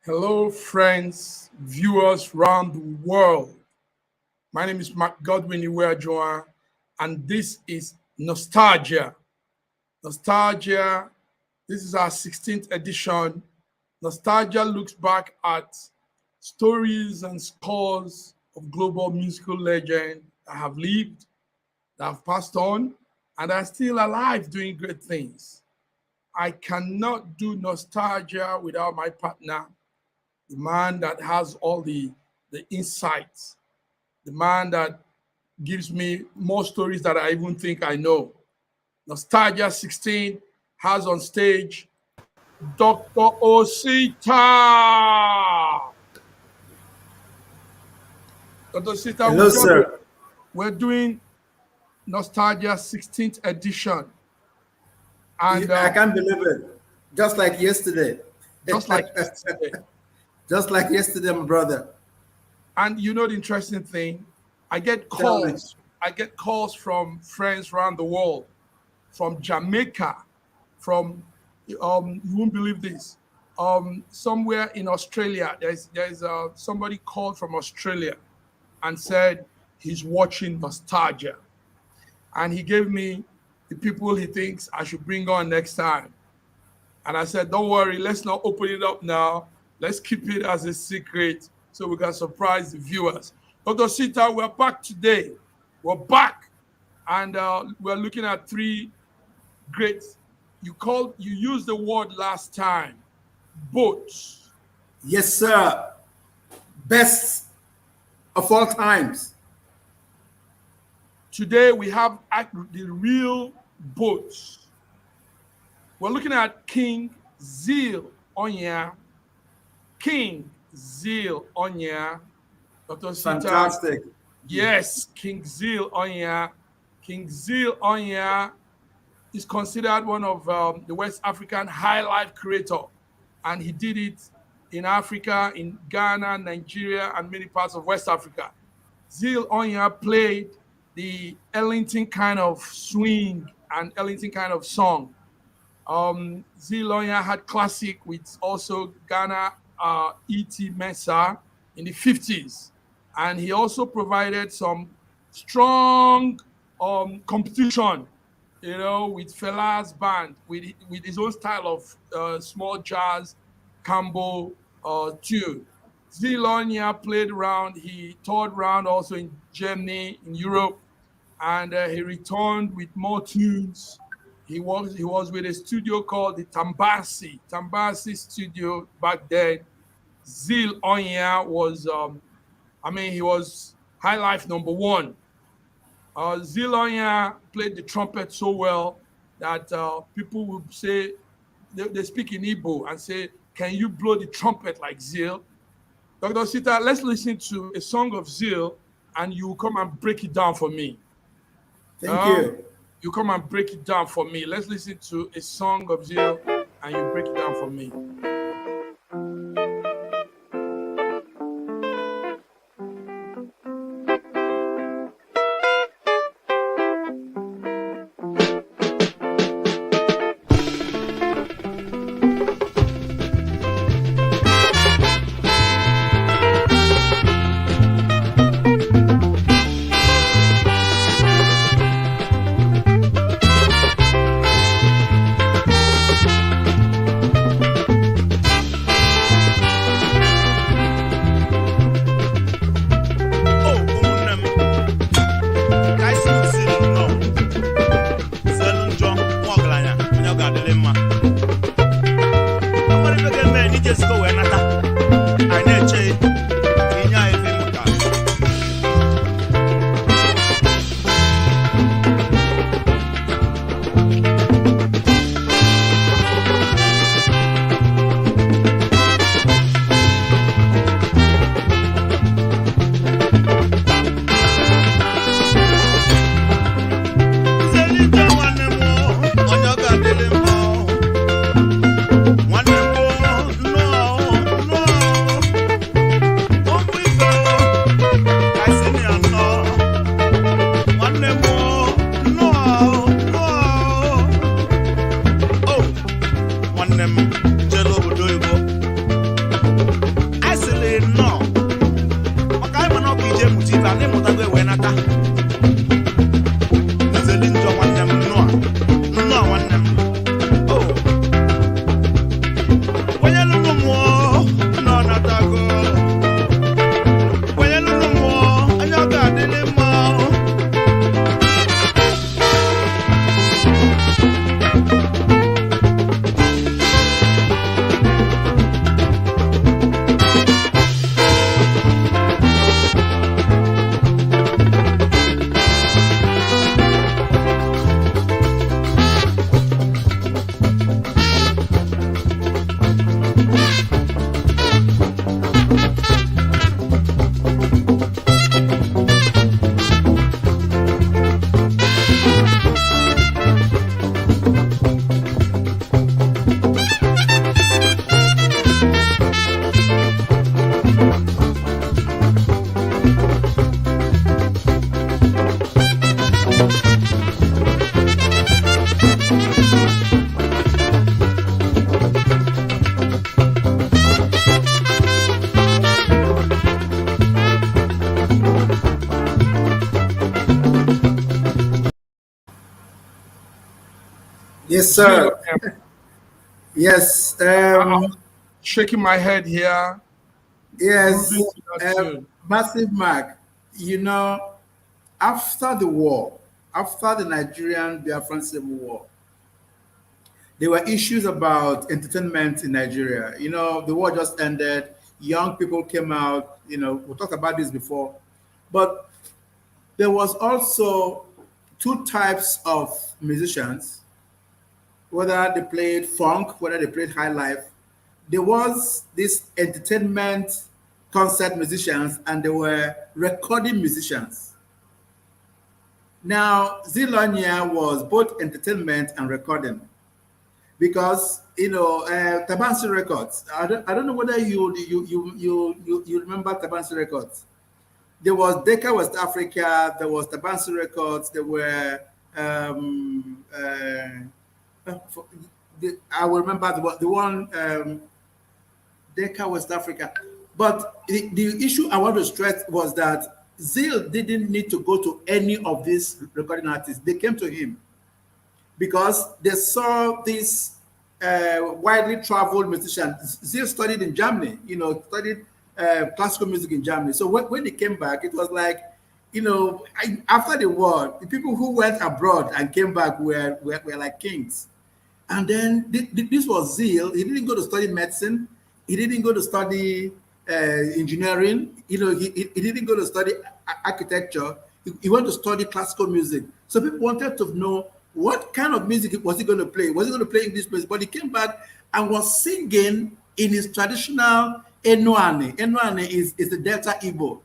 Hello, friends, viewers around the world. My name is Edwin, and this is Nostalgia. Nostalgia, this is our 16th edition. Nostalgia looks back at stories and scores of global musical legends that have lived, that have passed on, and are still alive doing great things. I cannot do Nostalgia without my partner, the man that has all the insights, the man that gives me more stories that I even think I know. N.O.S.T.A.L.G.I.A.16th has on stage Dr. Osita. Dr. Osita, hello, sir. We're doing N.O.S.T.A.L.G.I.A.16th edition. And I can't believe it. Just like yesterday. Just like yesterday. Just like yesterday, my brother. And you know the interesting thing? I get calls. I get calls from friends around the world, from Jamaica, from you won't believe this. Somewhere in Australia, there's somebody called from Australia and said he's watching Nostalgia. And he gave me the people he thinks I should bring on next time. And I said, don't worry, let's not open it up now. Let's keep it as a secret so we can surprise the viewers. Dr. Osita, we're back today. We're back. And we're looking at three great, you used the word last time, boats. Yes, sir. Best of all times. Today we have the real boats. We're looking at King Zeal Onyia. King Zeal Onyia. Dr. Osita. Fantastic. Yes, King Zeal Onyia. King Zeal Onyia is considered one of the West African highlife creator. And he did it in Africa, in Ghana, Nigeria, and many parts of West Africa. Zeal Onyia played the Ellington kind of swing and Ellington kind of song. Zeal Onyia had classic with also Ghana ET Mensah in the 50s. And he also provided some strong competition, you know, with Fela's band, with his own style of small jazz, combo tune. Zeal Onyia played around, he toured around also in Germany, in Europe, and he returned with more tunes. He was with a studio called the Tambasi studio back then. Zeal Onyia was, he was highlife #1. Zeal Onyia played the trumpet so well that people would say, they speak in Igbo and say, can you blow the trumpet like Zeal? Dr. Osita, let's listen to a song of Zeal and you come and break it down for me. Thank you. You come and break it down for me. Let's listen to a song of Zeal and you break it down for me. Yes, Zeal sir. Onyia. Yes. I was shaking my head here, grooving Yes. to that tune. Massive Mark. You know, after the war, after the Nigerian Biafran Civil War, there were issues about entertainment in Nigeria. You know, the war just ended. Young people came out. You know, we talked about this before, but there was also two types of musicians, whether they played funk, whether they played high life. There was this entertainment concert musicians and there were recording musicians. Now, Zeal Onyia was both entertainment and recording because Tabansi Records. I don't know whether you remember Tabansi Records. There was Decca West Africa. There was Tabansi Records. There were for- I will remember the one Decca West Africa. But the issue I want to stress was that Zeal didn't need to go to any of these recording artists. They came to him because they saw this widely traveled musician. Zeal studied in Germany, studied classical music in Germany. So when he came back, it was like, after the war, the people who went abroad and came back were like kings. And then this was Zeal. He didn't go to study medicine. He didn't go to study engineering. He didn't go to study architecture. He went to study classical music. So people wanted to know what kind of music was he going to play. Was he going to play English music? But he came back and was singing in his traditional N.O.S.T.A.L.G.I.A. N.O.S.T.A.L.G.I.A. is the Delta Igbo,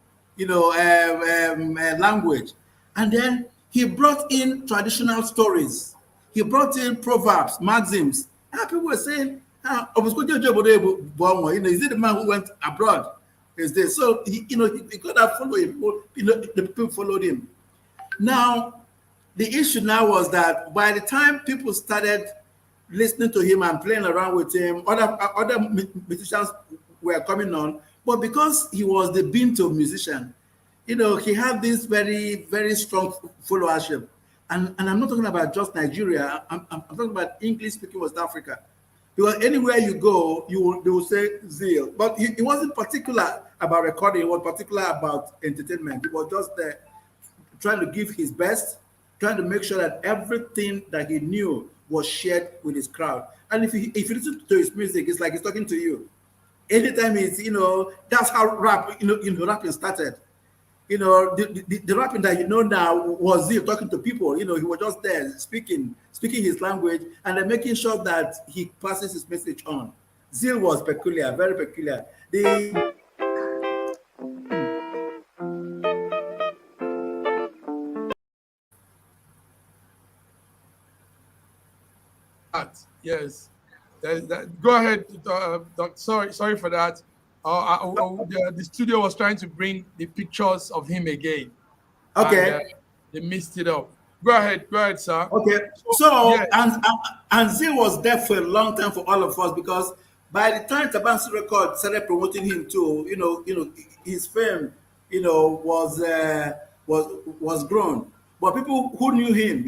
language. And then he brought in traditional stories. He brought in proverbs, maxims. And people were saying, is it the man who went abroad? Is this? So he could have followed him. The people followed him. Now, the issue now was that by the time people started listening to him and playing around with him, other musicians were coming on. But because he was the Binto musician, he had this very, very strong followership. And I'm not talking about just Nigeria. I'm talking about English-speaking West Africa. Because anywhere you go, they will say Zeal. But he wasn't particular about recording. He was particular about entertainment. He was just there trying to give his best, trying to make sure that everything that he knew was shared with his crowd. And if you listen to his music, it's like he's talking to you. Anytime he's, that's how rapping started. The rapping that now was Zeal talking to people. He was just there speaking his language and then making sure that he passes his message on. Zeal was peculiar, very peculiar. Yes. Go ahead, Doc. Sorry for that. The studio was trying to bring the pictures of him again. Okay. And, they missed it up. Go ahead, sir. Okay. So yes. and Zeal was there for a long time for all of us because by the time Tabansi Record started promoting him too, his fame, was grown. But people who knew him,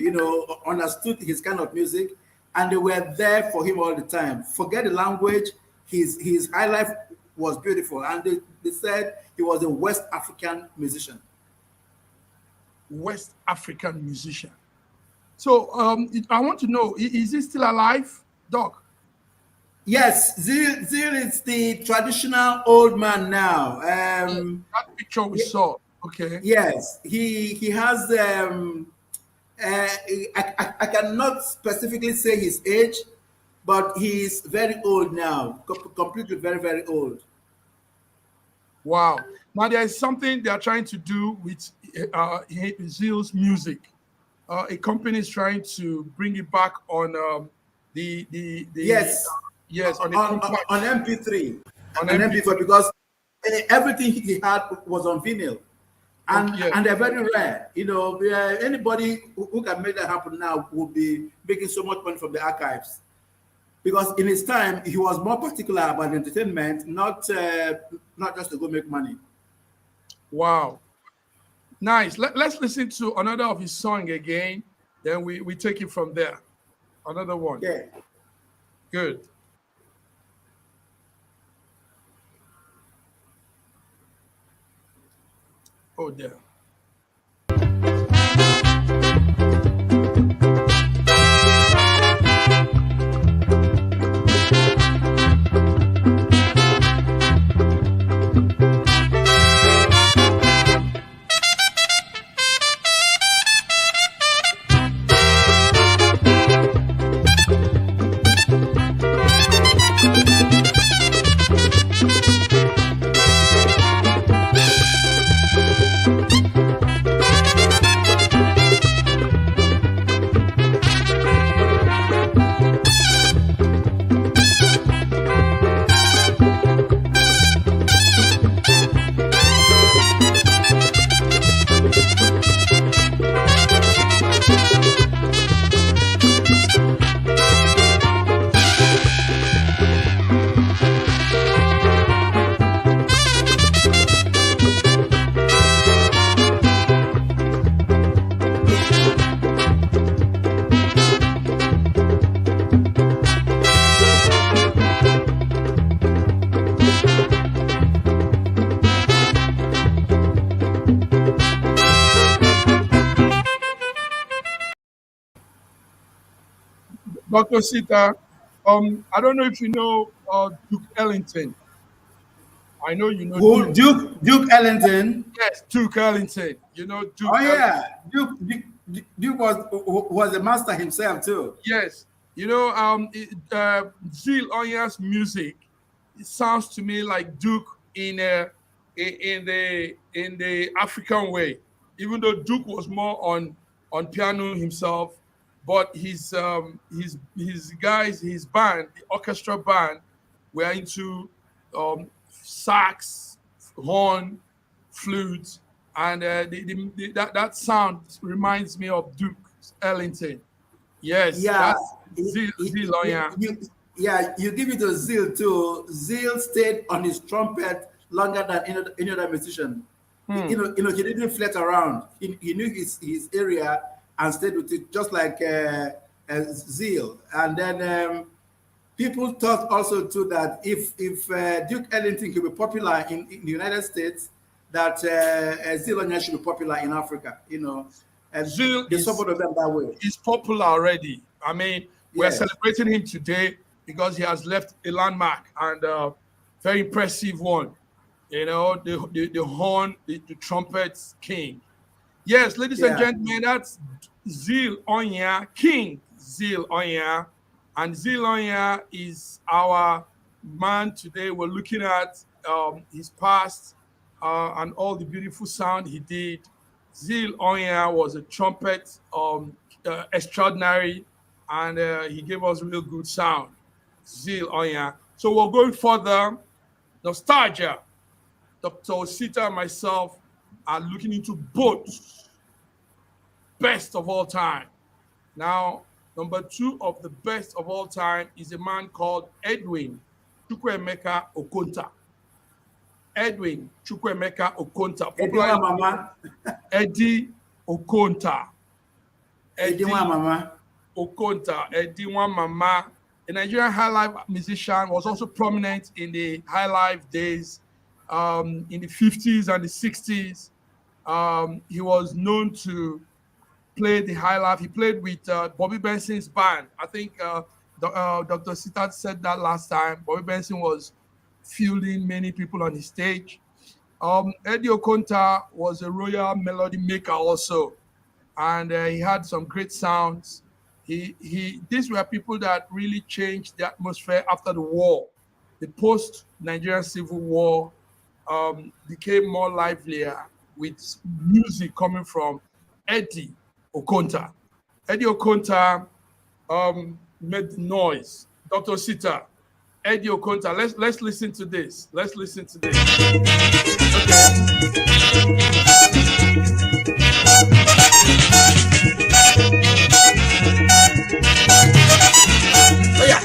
understood his kind of music, and they were there for him all the time. Forget the language. His high life was beautiful, and they said he was a West African musician. West African musician. So I want to know, is he still alive, Doc? Yes, Zeal is the traditional old man now. That picture we saw. Okay. Yes, he has. I cannot specifically say his age, but he's very old now, completely very, very old. Wow. Now there is something they are trying to do with Zeal's music. A company is trying to bring it back on Yes, yes, on a on compact on MP3, on on MP3. MP4 because everything he had was on vinyl, Yeah. and they're very rare. Anybody who can make that happen now will be making so much money from the archives. Because in his time, he was more particular about entertainment, not just to go make money. Wow. Nice. Let's listen to another of his song again. Then we take it from there. Another one. Yeah. Good. Oh, there. Dr. Sita, I don't know if you know Duke Ellington. I know you know Who? Duke. Duke Ellington. Yes, Duke Ellington. You know Duke Oh Ellington. yeah, Duke was a master himself too. Yes. You know, Zeal Onyia's music, it sounds to me like Duke in the African way. Even though Duke was more on piano himself, but his guys, his band, the orchestra band, were into sax, horn, flute, and that sound reminds me of Duke Ellington. Yes, Yeah, that's Zeal Onyia. yeah. You give it to Zeal too. Zeal stayed on his trumpet longer than any other musician. He didn't flit around. He knew his area and stayed with it, just like Zeal. And then people thought also too that if Duke Ellington could be popular in the United States, that Zeal Onyia should be popular in Africa. And Zeal they support them that way. He's popular already. I mean, we're Yes. celebrating him today because he has left a landmark and a very impressive one. You know, the horn, the trumpet king. Yes, ladies and Yeah. gentlemen, that's Zeal Onyia, King Zeal Onyia. And Zeal Onyia is our man today. We're looking at his past and all the beautiful sound he did. Zeal Onyia was a trumpet extraordinary, and he gave us real good sound. Zeal Onyia. So we're going further. Nostalgia. Dr. Osita and myself are looking into both best of all time. Now, number 2 of the best of all time is a man called Edwin Chukwuemeka Okonta. Edwin Chukwuemeka Okonta. Eddy Mama. Eddy Okonta. Eddy Mama. Okonta. Eddy Mama. A Nigerian highlife musician, was also prominent in the highlife days in the 50s and the 60s. He was known to play the highlife. He played with Bobby Benson's band. I think Dr. Sita said that last time. Bobby Benson was fielding many people on the stage. Eddy Okonta was a royal melody maker also, and he had some great sounds. These were people that really changed the atmosphere after the war. The post-Nigerian Civil War became more livelier with music coming from Eddy Okonta. Eddy Okonta made the noise. Dr. Sita, Eddy Okonta, let's listen to this. Let's listen to this. Oh yeah.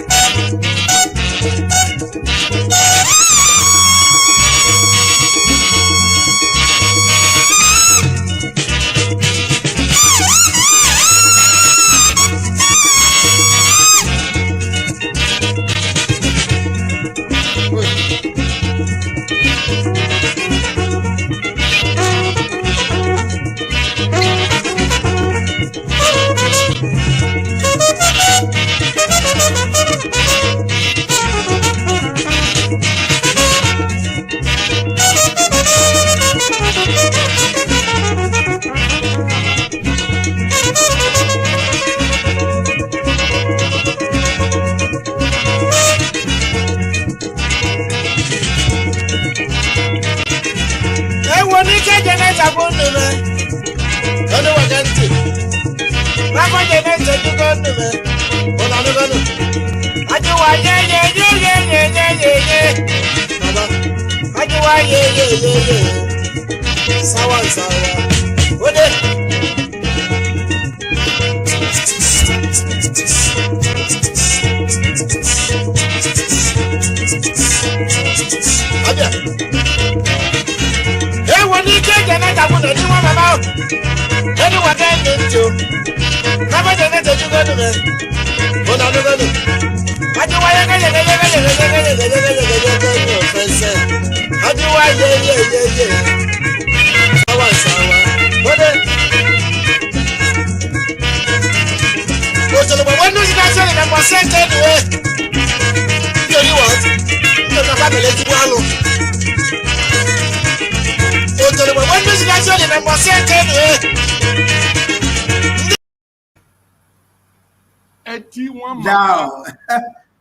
Eddy Now,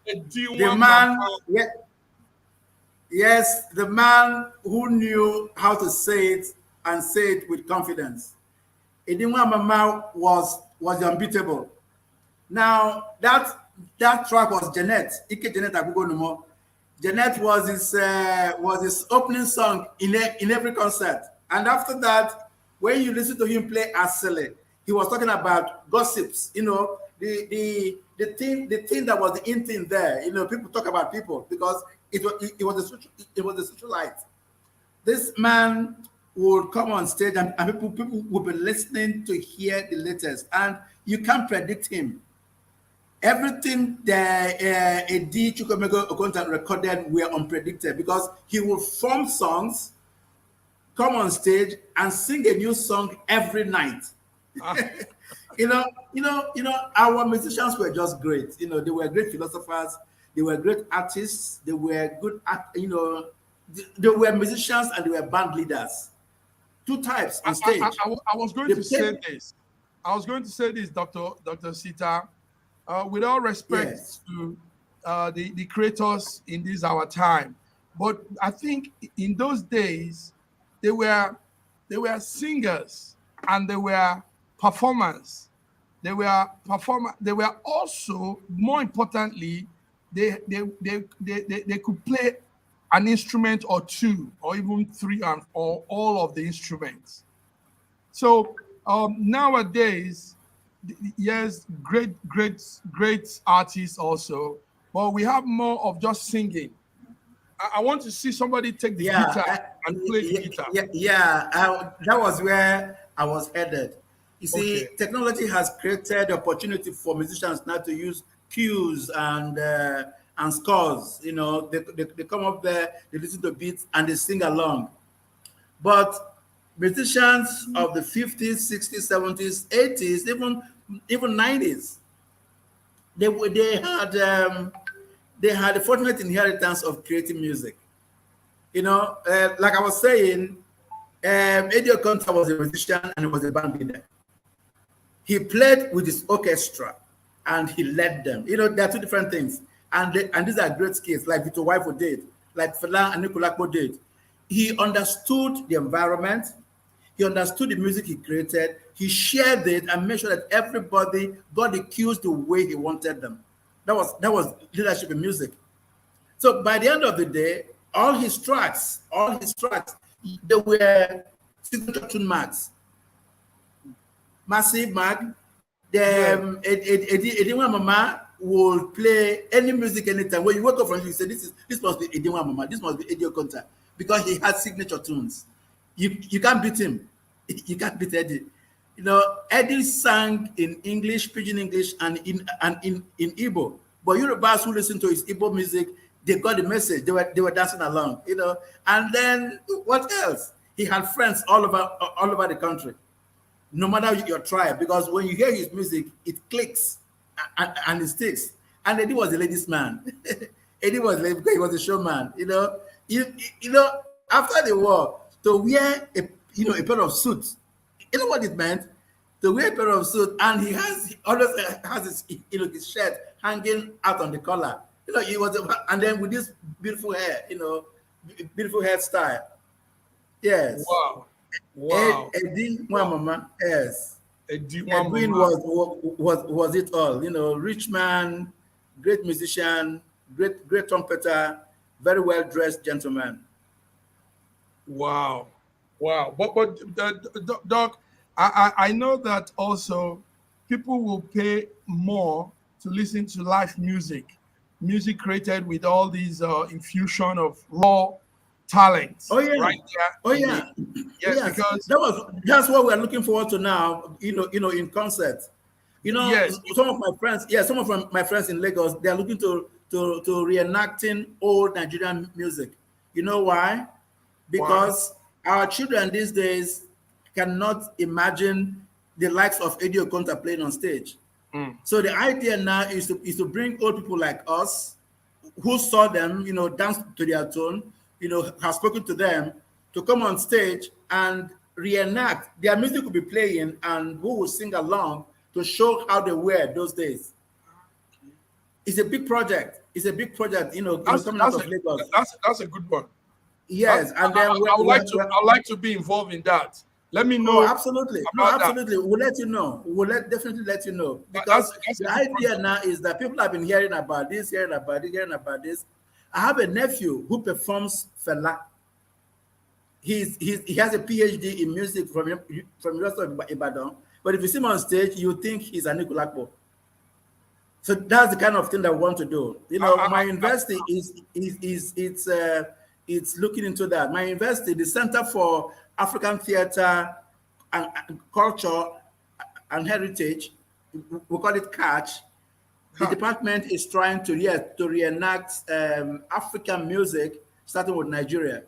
Eddy the man, yeah, yes, the man who knew how to say it and say it with confidence. Eddy Mama was unbeatable. Now that track was Janet. Ike Janet Agugo Numo. Janet was his opening song in every concert. And after that, when you listen to him play Asele, he was talking about gossips. You know, the thing that was the in thing there. You know, people talk about people because it was the socialite. This man would come on stage and people would be listening to hear the latest, and you can't predict him. Everything that Eddy Okonta recorded were unpredicted because he would form songs, come on stage, and sing a new song every night. Our musicians were just great. You know, they were great philosophers, they were great artists, they were good they were musicians and they were band leaders. Two types on stage. I was going to say this. I was going to say this, Dr. Sita. With all respect Yes. to the creators in this our time, but I think in those days they were singers and they were performers. They were also, more importantly, they could play an instrument or two or even three or all of the instruments. So nowadays, yes, great artists also, but we have more of just singing. I want to see somebody take the guitar and play the guitar. That was where I was headed. You see, Okay. technology has created the opportunity for musicians now to use cues and scores. You know, they come up there, they listen to beats, and they sing along. But musicians of the 50s, 60s, 70s, 80s, even 90s, they had the fortunate inheritance of creating music. You know, like I was saying, Eddy Okonta was a musician and he was a band leader. He played with his orchestra and he led them. You know, there are two different things. And these are great skills, like Vito Waifo did, like Fela and Nico Mbarga did. He understood the environment, he understood the music he created, he shared it and made sure that everybody got the cues the way he wanted them. That was leadership in music. So by the end of the day, all his tracks, they were signature tune marks. Massive mag. The Eddy Mama will play any music anytime. When you wake up from you say this must be Eddy Mama, this must be Eddy Okonta, because he has signature tunes. You can't beat him. You can't beat Eddy. You know, Eddy sang in English, pidgin English, and in Igbo. But Yorubas who listen to his Igbo music, they got the message. They were dancing along, you know. And then what else? He had friends all over the country, no matter your tribe, because when you hear his music, it clicks and it sticks. And Eddy was a ladies' man. Eddy was because he was a showman, you know. You know, after the war, to wear a pair of suits, you know what it meant? To wear a pair of suits, and he always has his shirt hanging out on the collar. You know, he was, and then with this beautiful hair, you know, beautiful hairstyle. Yes. Wow. Wow. Eddy Wow. Mama, yes. Eddy Edwin Mama. was it all. You know, rich man, great musician, great trumpeter, very well dressed gentleman. Wow. Wow. But Doc, I know that also people will pay more to listen to live music created with all these infusion of raw talent Oh yeah, right oh there in the yeah, yes, yes. because That's what we're looking forward to now. In concert. You know, yes, some of my friends, yeah, some of my friends in Lagos, they are looking to reenacting old Nigerian music. You know why? why? Because our children these days cannot imagine the likes of Eddy Okonta playing on stage. Mm. So the idea now is to bring old people like us who saw them, dance to their tune, have spoken to them, to come on stage and reenact. Their music will be playing and who will sing along to show how they were those days. It's a big project. It's a big project, That's coming out that's a of Lagos. that's a good one. That's Yes, and then I would like to be involved in that. Let me oh, know absolutely. No, about that. absolutely. We'll let you know. Definitely let you know because That's a the good idea project. now is that people have been hearing about this, hearing about this. I have a nephew who performs Fela. He has a PhD in music from University of Ibadan. But if you see him on stage, you think he's a Nico Mbarga. So that's the kind of thing that we want to do. My university it's looking into that. My university, the Center for African Theater and Culture and Heritage, we call it CATCH. The Huh. department is trying to reenact African music, starting with Nigeria.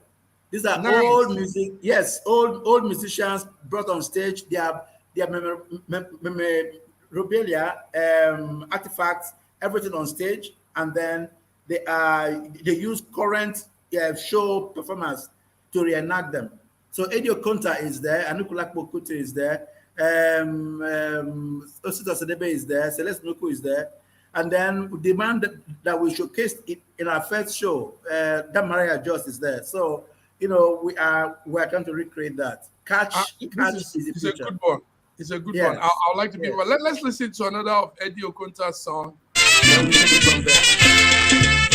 These are old Nice. music, yes, old musicians brought on stage. Their memorabilia, artifacts, everything on stage, and then they use current show performers to reenact them. So Eddy Okonta is there, Fela Kuti is there, Osita is there, Celeste Nuku is there, and then the man that we showcased in our first show, that Maria Just is there. So we are trying to recreate that. This Catch is the is a future. good one. It's a good one. Yes, I'd like to be yes. involved. Let's listen to another of Eddy Okonta's song. Then we take it from there.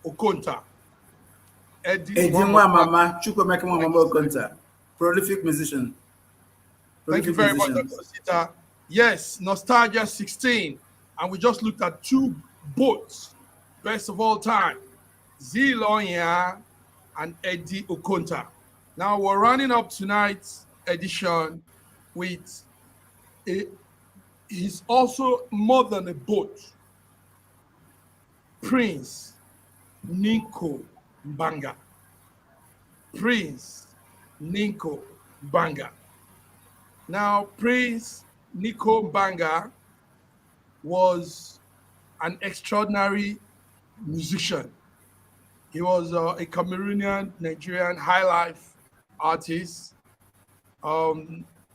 Okonta. Eddy Mama, Chukwuemeka Okonta, prolific musician. Thank you very much, Dr. Osita. Yes, N.O.S.T.A.L.G.I.A.16th. And we just looked at two boats, best of all time, Zeal Onyia and Eddy Okonta. Now we're running up tonight's edition with he's also more than a boat. Prince Nico Mbarga. Prince Nico Mbarga. Now, Prince Nico Mbarga was an extraordinary musician. He was a Cameroonian, Nigerian highlife artist.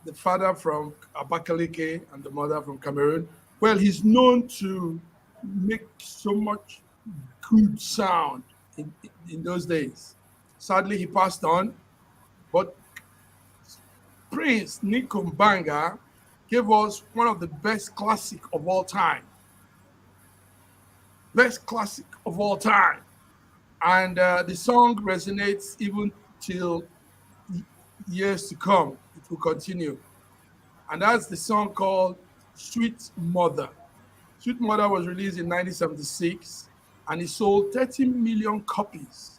The father from Abakaliki and the mother from Cameroon. Well, he's known to make so much good sound in those days. Sadly, he passed on, but Prince Nico Mbarga gave us one of the best classic of all time. Best classic of all time. And the song resonates even till years to come. It will continue. And that's the song called Sweet Mother. Sweet Mother was released in 1976 and it sold 30 million copies,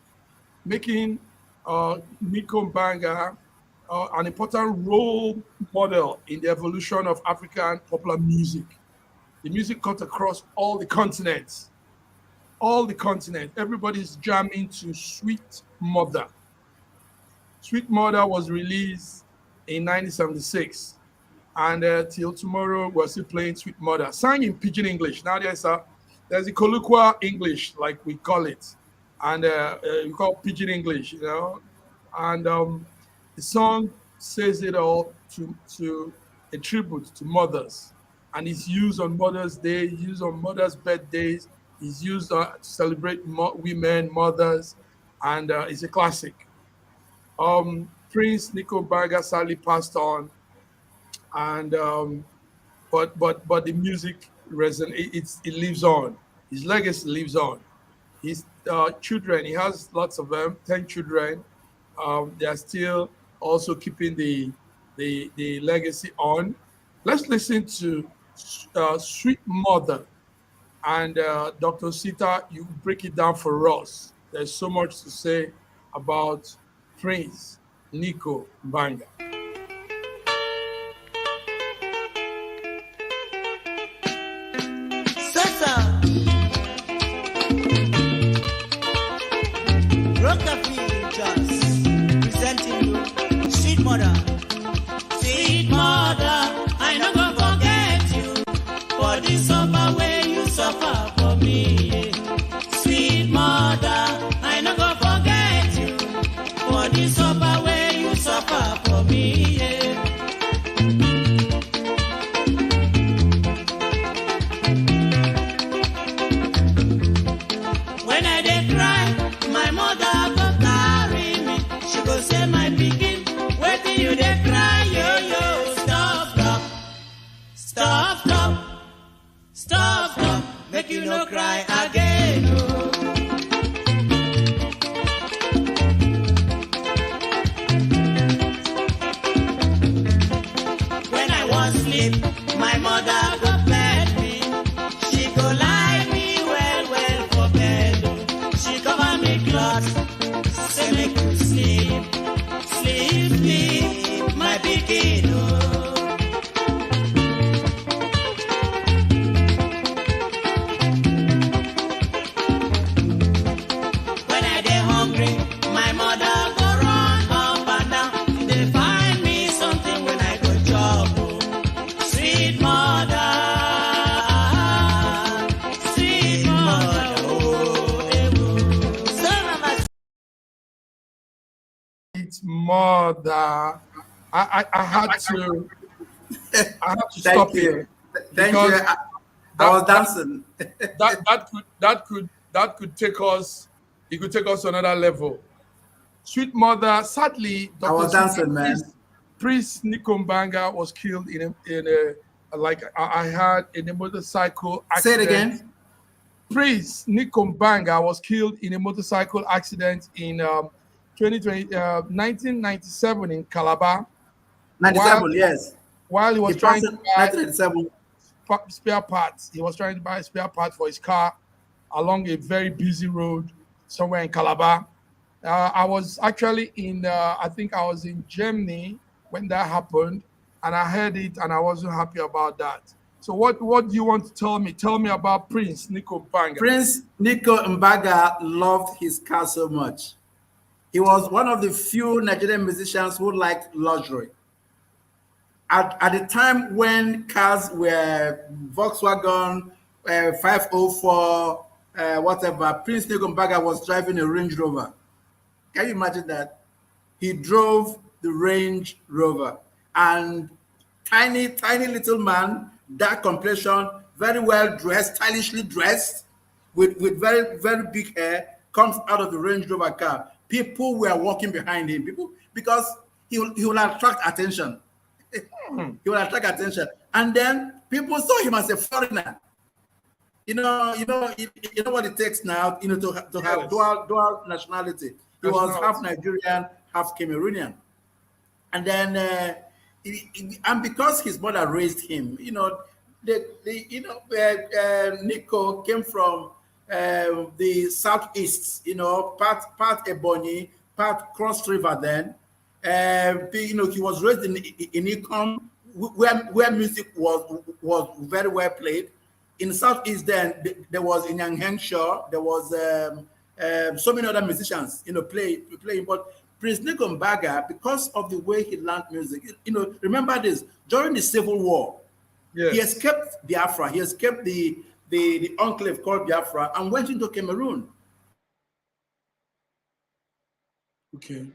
making Nico Mbarga an important role model in the evolution of African popular music. The music cut across all the continents. All the continents. Everybody's jamming to Sweet Mother. Sweet Mother was released in 1976. And till tomorrow, we're still playing Sweet Mother. Sang in Pidgin English. Now there's a colloquial English, like we call it. And we call Pidgin English, you know. And the song says it all to a tribute to mothers. And it's used on Mother's Day, used on mothers' birthdays. It's used to celebrate women, mothers. And it's a classic. Prince Nico Mbarga sadly passed on. And but the music resonates. It lives on. His legacy lives on. His children, he has lots of them, 10 children. They are still also keeping the legacy on. Let's listen to Sweet Mother, and Dr. Osita, you break it down for us. There's so much to say about Prince Nico Mbarga. Sweet mother, sweet mother, I no go forget you for the suffer way you suffer for me. Sweet mother, I no go forget you for the suffer way you suffer for me. When I dey cry, my mother go carry me. She go say my pikin. You dey cry, yo, stop, make you no cry again, oh. When I was asleep, my mother go bed me, she go lie me well for bed, oh. She cover me cloth, say make you sleep, my pikin, oh. When I dey hungry, my mother go run up and down. They find me something when I go chop, oh. Sweet mother, oh, oh. Sweet mother. I had to stop here. Thank you. I was dancing. that could take us. It could take us to another level. Sweet mother. Sadly, I was dancing, man. Prince Nico Mbarga was killed in a like I had in a motorcycle accident. Say it again. Prince Nico Mbarga was killed in a motorcycle accident in 1997 in Calabar, while 97, yes. while he He was passed trying in to buy 1997. spare parts. He was trying to buy spare parts for his car along a very busy road somewhere in Calabar. I was actually in, I think I was in Germany when that happened, and I heard it, and I wasn't happy about that. So, what do you want to tell me? Tell me about Prince Nico Mbarga. Prince Nico Mbarga loved his car so much. He was one of the few Nigerian musicians who liked luxury. At the time when cars were Volkswagen 504, whatever, Prince Nico Mbarga was driving a Range Rover. Can you imagine that? He drove the Range Rover, and tiny little man, dark complexion, very well dressed, stylishly dressed, with very big hair, comes out of the Range Rover car. People were walking behind him. People, because he will attract attention. He will attract attention, and then people saw him as a foreigner. You know what it takes now, to have Yes. dual nationality. He was half Nationality. Nigerian, half Cameroonian, and then and because his mother raised him, Nico came from the southeast, part Ebonyi, part Cross River. Then, he was raised in Ikom, where music was very well played. In the southeast, then there was in Henshaw, there was so many other musicians, playing. But Prince Nico Mbarga, because of the way he learned music, remember this, during the Civil War, he Yes. escaped Biafra. He escaped the enclave called Biafra and went into Cameroon. Okay.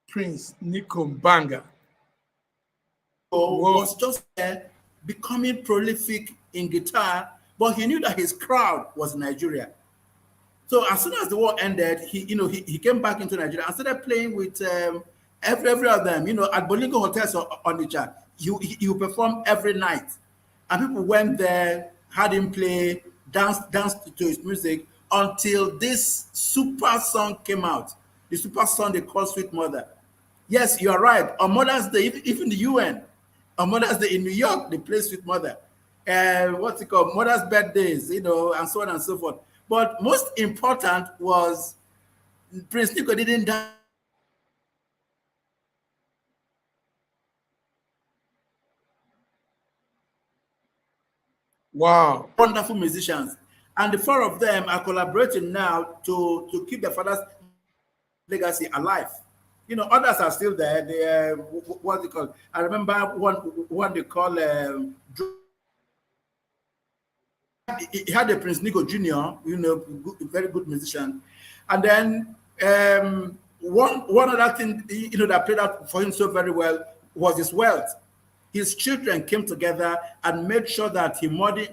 Prince Nico Mbarga. So Whoa. was just there, becoming prolific in guitar, but he knew that his crowd was Nigeria. So as soon as the war ended, he came back into Nigeria and started playing with every of them. At Bolingo Hotels on Onitsha, he would perform every night, and people went there, had him play, danced to his music until this super song came out. The super song they call Sweet Mother. Yes, you are right. On Mother's Day, even the UN, on Mother's Day in New York, they play Sweet Mother. What's it called? Mother's birthdays, and so on and so forth. But most important was Prince Nico didn't die. Wow. Wonderful musicians. And the four of them are collaborating now to keep their father's legacy alive. Others are still there. They what they call. I remember one they call. He had a Prince Nico Jr., very good musician, and then one other thing that played out for him so very well was his wealth. His children came together and made sure that the money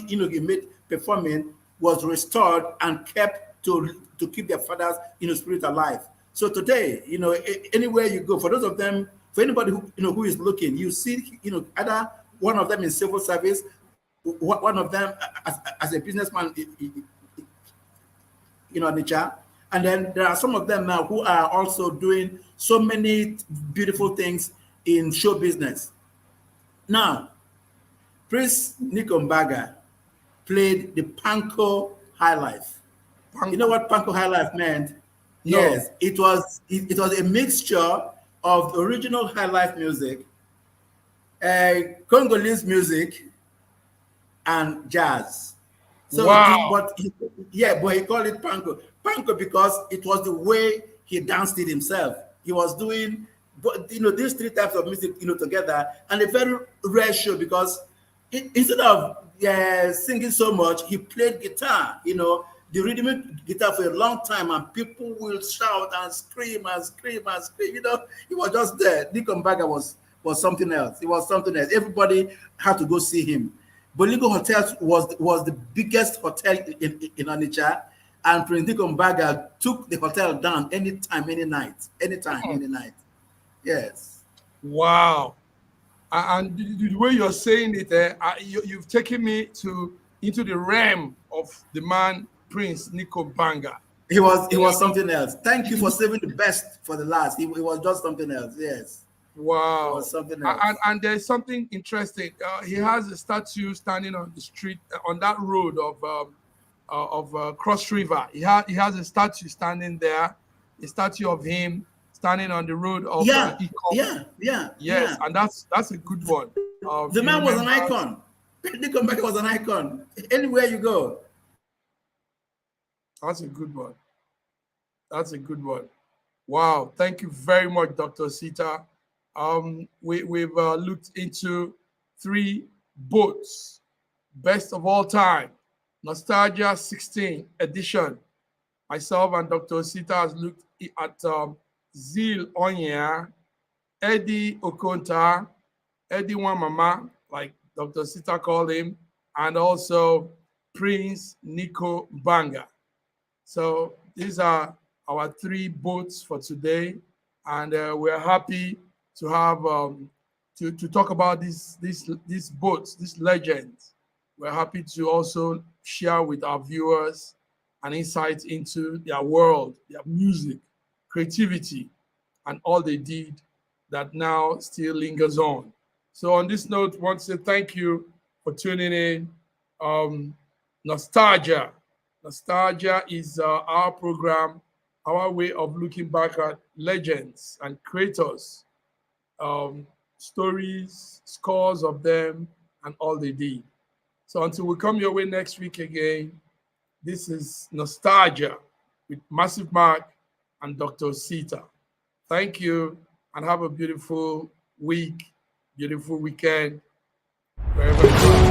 he made performing was restored and kept to keep their father's spirit alive. So today, anywhere you go, for those of them, for anybody who is looking, you see either one of them in civil service, one of them as a businessman Onitsha, and then there are some of them now who are also doing so many beautiful things in show business. Now, Prince Nico Mbarga played the Panko highlife. You know what Panko highlife meant? No. Yes, it was a mixture of original highlife music, Congolese music, and jazz. So, Wow. but he called it Panko. Panko because it was the way he danced it himself. He was doing, these three types of music, together, and a very rare show because instead of singing so much, he played guitar, the rhythmic guitar for a long time, and people will shout and scream and scream and scream. He was just there. Nico Mbarga was something else. He was something else. Everybody had to go see him. Bolingo Hotels was the biggest hotel in Onitsha, and Prince Nico Mbarga took the hotel down anytime, any night. Yes. Wow. And the way you're saying it, you've taken me to into the realm of the man Prince Nico Mbarga. He was something else. Thank you for saving the best for the last. He was just something else. Yes. Wow. It was something else. And there's something interesting. He has a statue standing on the street on that road of Cross River. He has a statue standing there. A statue of him standing on the road of yeah, Yes, yeah. and that's a good one. The man was an icon. Nico Mbarga was an icon. Anywhere you go. That's a good one. That's a good one. Wow. Thank you very much, Dr. Osita. We've looked into 3 boats, best of all time, Nostalgia 16 edition. Myself and Dr. Osita has looked at Zeal Onyia, Eddy Okonta, Eddy Mama, like Dr. Osita called him, and also Prince Nico Mbarga. So these are our 3 boats for today, and we're happy to have to talk about these boats, these legends. We're happy to also share with our viewers an insight into their world, their music, creativity, and all they did that now still lingers on. So on this note, I want to say thank you for tuning in. Nostalgia. Nostalgia is our program, our way of looking back at legends and creators, stories, scores of them, and all they did. So until we come your way next week again, this is Nostalgia with Massive Mark and Dr. Osita. Thank you, and have a beautiful week, beautiful weekend, wherever you are.